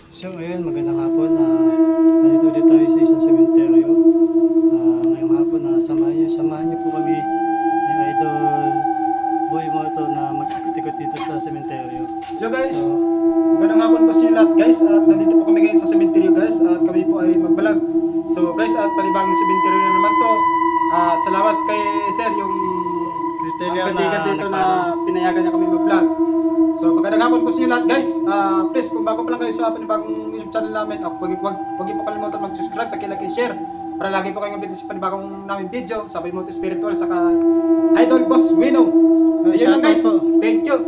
So ayun, magandang hapon. Nandito ulit tayo sa isang sementeryo. Ngayong hapon, samahan niyo po kami ni Idol Boy Moto na mag-ikot-ikot dito sa sementeryo. Hello guys! So, Magandang hapon po sa inyo lahat guys, at nandito po kami ngayon sa sementeryo guys, at kami po ay magbalag. So guys, at panibagong sementeryo na naman to. At salamat kay sir yung caretaker katigan dito na nagpaalam. pinayagan niya kami mag-vlog. So magandang hapon po sa inyo lahat guys. Please, kung bago pa lang kayo sa panibagong YouTube channel namin, huwag niyo po kalimutan mag-subscribe, paki-like and share para lagi po kayong updated sa panibagong namin video sa Boy Moto Spiritual saka Idol Boss Wino. So yun lang guys. Shoutout po. Thank you.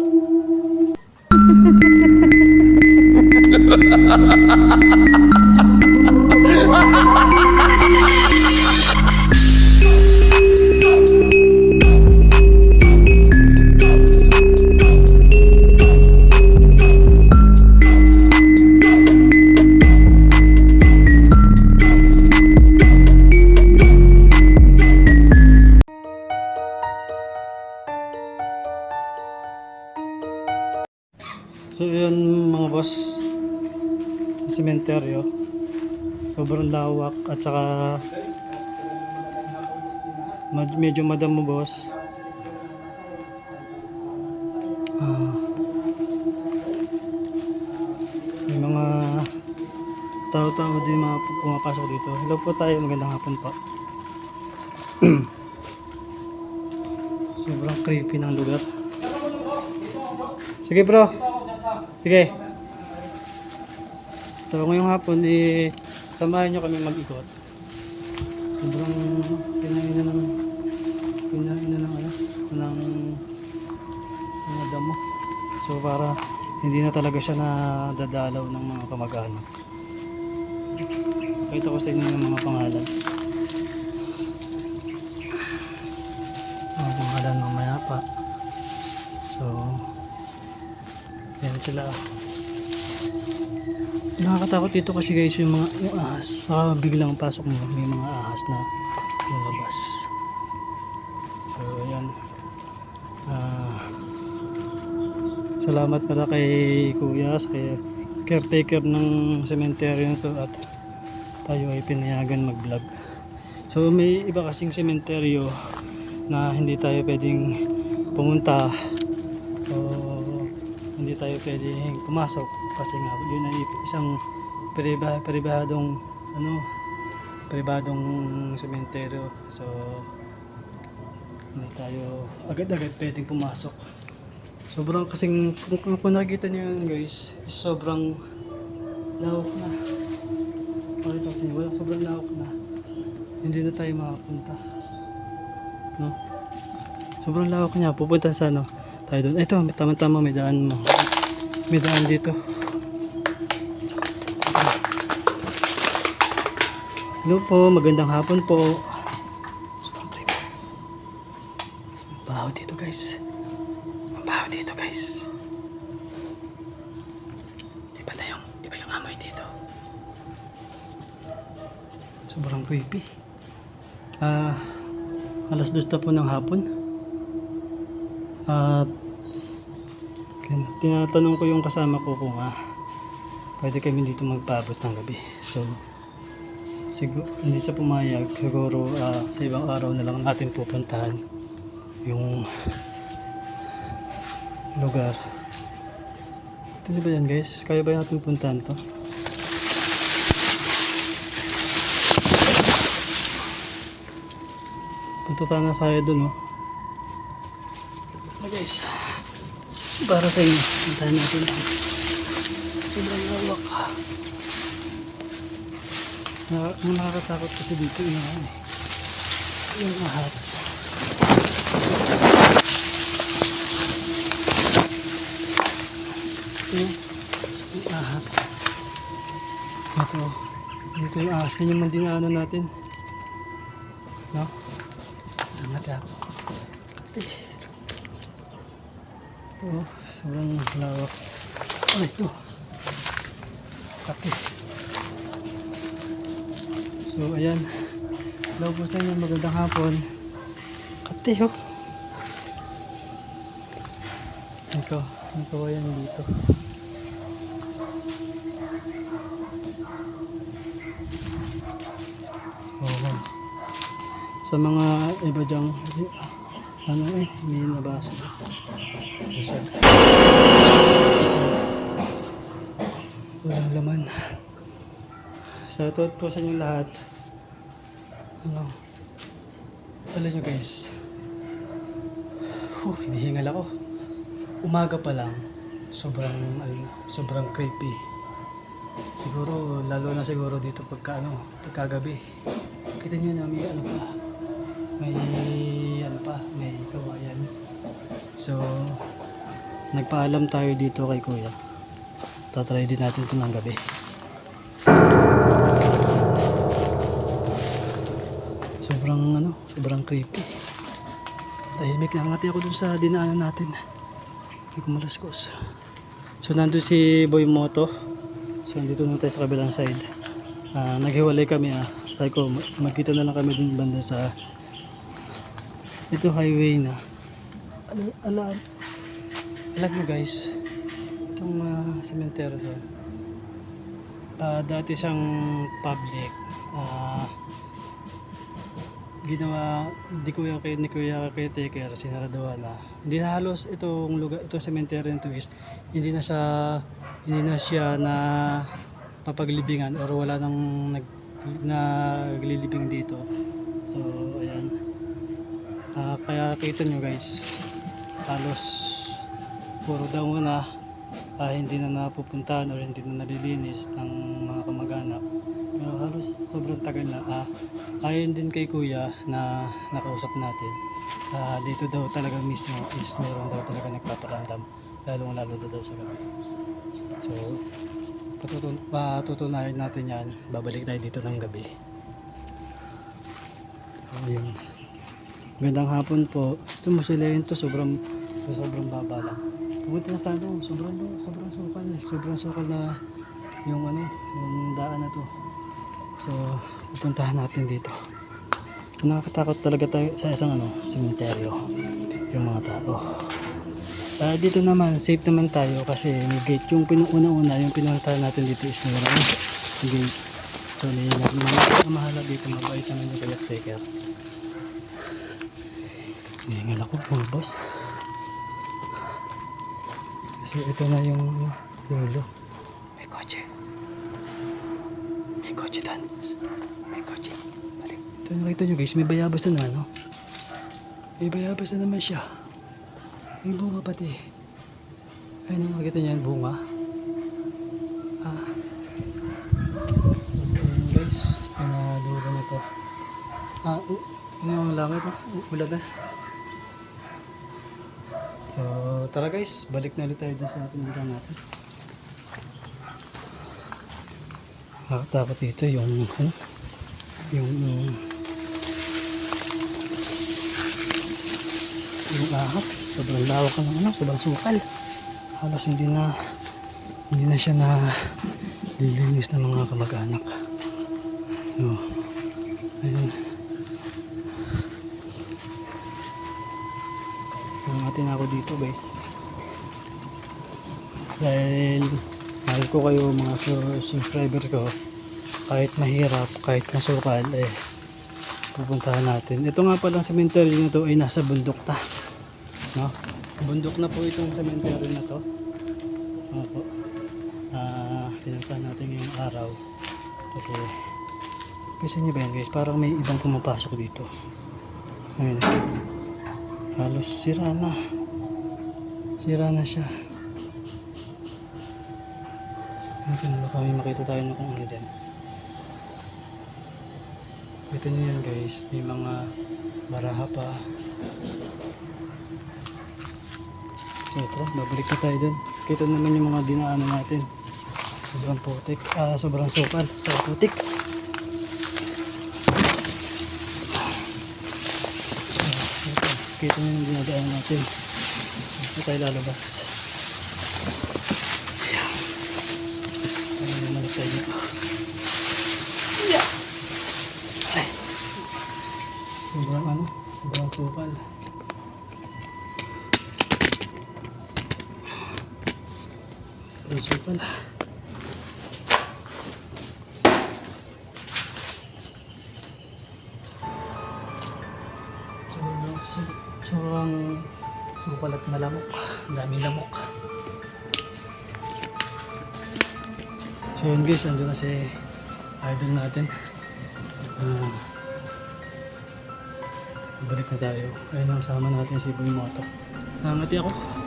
So yun mga boss, sa sementeryo. Sobrang lawak at saka medyo madamo boss. May mga tao-tao din mga pumapasok dito. Hello po tayo, magandang hapon po. Sobrang creepy ng lugar. Sige bro. Sige. So ngayong hapon samahan nyo kami mag-ikot. Sobrang pinain na ng mga damo. So para hindi na talaga siya nadadalaw ng mga kamag-anak. Pakita ko sa inyo yung mga pangalan. Mga pangalan mamaya pa. So yan sila. Nakakatakot dito kasi guys yung ahas. Biglang pasok mo may mga ahas na lumabas. So ayan. Salamat pala kay Kuya, kay caretaker ng sementeryo na to at tayo ay pinayagan mag-vlog. So may iba kasing sementeryo na hindi tayo pwedeng pumunta o hindi tayo pwedeng pumasok kasi nga yun ay isang pribadong sementeryo. So hindi tayo agad-agad pwedeng pumasok. Sobrang kasing kung nakikita nyo yun guys, sobrang lawak na. Pakita ko sa inyo, sobrang lawak na. Hindi na tayo makapunta. No? Sobrang lawak niya. Pupunta sa tayo doon. Ito, tama-tama may daan mo. May daan dito. Hello po, magandang hapon po. Ang baho dito guys. Ang baho dito guys. Iba yung amoy dito. Sobrang creepy. Alas 2 na po ng hapon. At tinatanong ko yung kasama ko kung pwede kami dito magpaabot ng gabi. So siguro hindi siya pumayag. Siguro sa ibang araw na lang natin pupuntahan yung lugar. Ito ba yan guys? Kaya ba natin puntahan to? Punta tayo na tayo dun guys, para sa inyo puntahan natin. Sobrang lawak. Ang nakakatakot kasi dito yung ahas. Yung ahas ito yung ahas. Yan yung mandinaanan natin, no? Angat ako. Sobrang lawak. Ay, ito. Kati. So, ayan. Hello po sa inyo. Magandang hapon. Kati, Ito. Ito, ayan dito. sa mga iba dyang ano hindi nabasa. Basag. Walang laman. Shoutout po sa inyo lahat. Ano? Alam nyo guys. Hinihingal ako. Umaga pa lang. Sobrang creepy. Siguro, lalo na siguro dito pagkagabi. Kita nyo na may ano pa. May kawayan. So, nagpaalam tayo dito kay Kuya. Tatry din natin ito ng gabi. Sobrang creepy. Tahimik na ngati ako dun sa dinaanan natin. Hindi ko malaskos. So nandun si Boy Moto. So nandito na tayo sa kabilang side. Naghiwalay kami Sabi ko magkita na lang kami dun banda sa ito highway na. Alam mo guys, itong cemetery doon. Dati siyang public. Ginawa ni Kuya caretaker, sinaraduhan na. Hindi na halos itong lugar, itong cemetery nito is hindi na siya na papaglibingan or wala nang naglilibing dito. So ayan. Kaya kita nyo guys, halos puro daw na hindi na napupuntahan or hindi na nalilinis ng mga kamag-anak. Pero halos sobrang tagal na. Ayon din kay Kuya na nakausap natin, dito daw talaga mismo is meron daw talaga nagpaparamdam, lalo daw sa gabi. So patutunayan natin yan, babalik tayo dito ng gabi. Ayun, gandang hapon po. Ito masilayin to, sobrang baba lang. Pumunta na tayo, sobrang sukal na yung daan na to. So pupuntahan natin dito. Nakakatakot talaga tayo sa isang sementeryo, yung mga tao. Dito naman safe naman tayo kasi may gate. Yung pinuna yung pinuntahan natin dito is mayroon gate. So mahala dito, mabait naman yung caretaker. Hihingal ako mga boss. So ito na yung dulo. May kotse doon. May kotse. Balik. Ito nakita nyo guys, may bayabas na may bayabas na naman siya. May bunga pati. Ayun, nakita niyo yung bunga. Ayun guys, dulo na to. Ano yung langit? Ulan na. So tara guys, balik na ulit tayo dun sa pinuntahan natin. Takot dito yung ahas. Sobrang lawak ng sobrang sukal. Halos hindi na siya na lilinis ng mga kamag-anak. So, ayun. Nangatin ako dito guys. Dahil mahal ko kayo mga subscriber ko. Kahit mahirap, kahit masukal, pupuntahan natin. Ito nga palang cemetery na to ay nasa bundok ta. No? Bundok na po itong cemetery na to. Opo. Pinuntahan natin ngayong araw. Okay. Kasi nyo ba yan guys? Parang may ibang pumapasok dito. Ayun. Halos sira na. Sira na siya. Kami makita tayo na kung ano dyan. Kita nyo yan guys, may mga baraha pa. So tara, babalik na tayo dun. Kita naman yung mga dinaanan natin. Sobrang putik, sobrang sukal, sobrang putik. Kita nyo yung dinadaanan natin. Dito tayo lalabas. Balik tayo dito. Sobrang sukal. Sobrang sukal. sobrang sukal at malamok. Ang daming lamok. So yun guys, andun na si idol natin. Balik na tayo. Ayun ang kasama natin si Boy Moto. Nangangati ako.